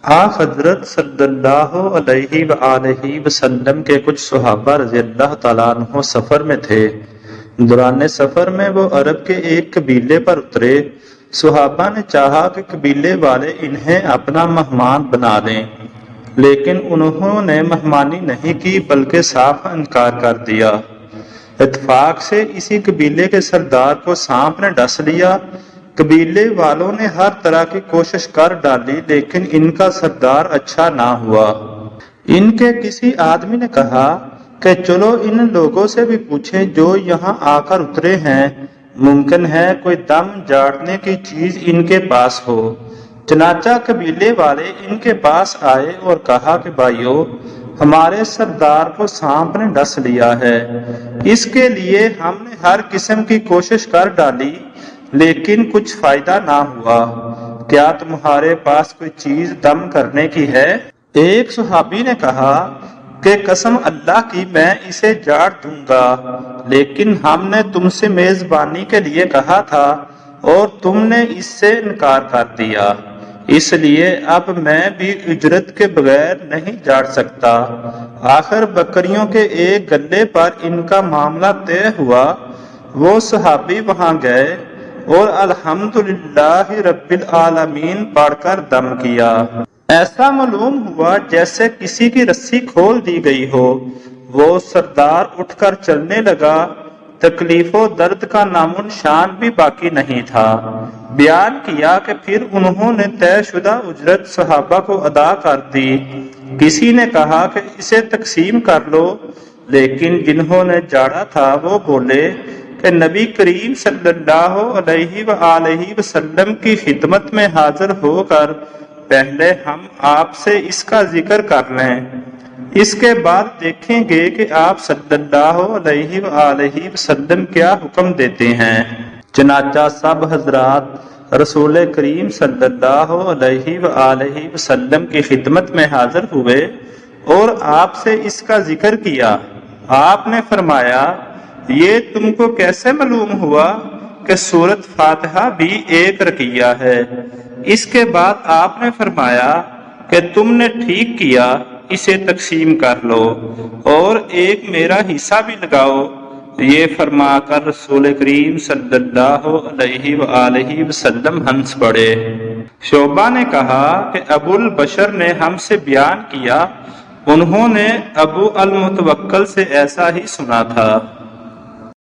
حضرت صلی اللہ علیہ وآلہ وسلم کے کچھ صحابہ رضی اللہ تعالیٰ عنہ سفر میں تھے۔ دوران سفر میں وہ عرب کے ایک قبیلے پر اترے۔ صحابہ نے چاہا کہ قبیلے والے انہیں اپنا مہمان بنا لیں، لیکن انہوں نے مہمانی نہیں کی بلکہ صاف انکار کر دیا۔ اتفاق سے اسی قبیلے کے سردار کو سانپ نے ڈس لیا۔ قبیلے والوں نے ہر طرح کی کوشش کر ڈالی، لیکن ان کا سردار اچھا نہ ہوا۔ ان کے کسی آدمی نے کہا کہ چلو ان لوگوں سے بھی پوچھیں جو یہاں آ کر اترے ہیں، ممکن ہے کوئی دم جاڑنے کی چیز ان کے پاس ہو۔ چنانچہ قبیلے والے ان کے پاس آئے اور کہا کہ بھائیو، ہمارے سردار کو سانپ نے ڈس لیا ہے۔ اس کے لیے ہم نے ہر قسم کی کوشش کر ڈالی، لیکن کچھ فائدہ نہ ہوا۔ کیا تمہارے پاس کوئی چیز دم کرنے کی ہے؟ ایک صحابی نے کہا کہ قسم اللہ کی میں اسے جاڑ دوں گا، لیکن ہم نے تم سے میزبانی کے لیے کہا تھا اور تم نے اس سے انکار کر دیا، اس لیے اب میں بھی اجرت کے بغیر نہیں جاڑ سکتا۔ آخر بکریوں کے ایک گلے پر ان کا معاملہ طے ہوا۔ وہ صحابی وہاں گئے اور الحمدللہ رب العالمین پڑھ کر دم کیا۔ ایسا معلوم ہوا جیسے کسی کی رسی کھول دی گئی ہو۔ وہ سردار اٹھ کر چلنے لگا، تکلیف و درد کا نام و نشان بھی باقی نہیں تھا۔ بیان کیا کہ پھر انہوں نے طے شدہ اجرت صحابہ کو ادا کر دی۔ کسی نے کہا کہ اسے تقسیم کر لو، لیکن جنہوں نے جاڑا تھا وہ بولے کہ نبی کریم صلی اللہ علیہ وآلہ وسلم کی خدمت میں حاضر ہو کر پہلے ہم آپ سے اس کا ذکر کر لیں، اس کے بعد دیکھیں گے کہ آپ صلی اللہ علیہ وآلہ وسلم کیا حکم دیتے ہیں۔ چنانچہ سب حضرات رسول کریم صلی اللہ علیہ وآلہ وسلم کی خدمت میں حاضر ہوئے اور آپ سے اس کا ذکر کیا۔ آپ نے فرمایا، یہ تم کو کیسے معلوم ہوا کہ سورۃ فاتحہ بھی ایک رقیہ ہے؟ اس کے بعد آپ نے فرمایا کہ تم نے ٹھیک کیا، اسے تقسیم کر لو اور ایک میرا حصہ بھی لگاؤ۔ یہ فرما کر رسول کریم صلی اللہ علیہ وآلہ وسلم ہنس پڑے۔ شعبہ نے کہا کہ ابو البشر نے ہم سے بیان کیا، انہوں نے ابو المتوکل سے ایسا ہی سنا تھا۔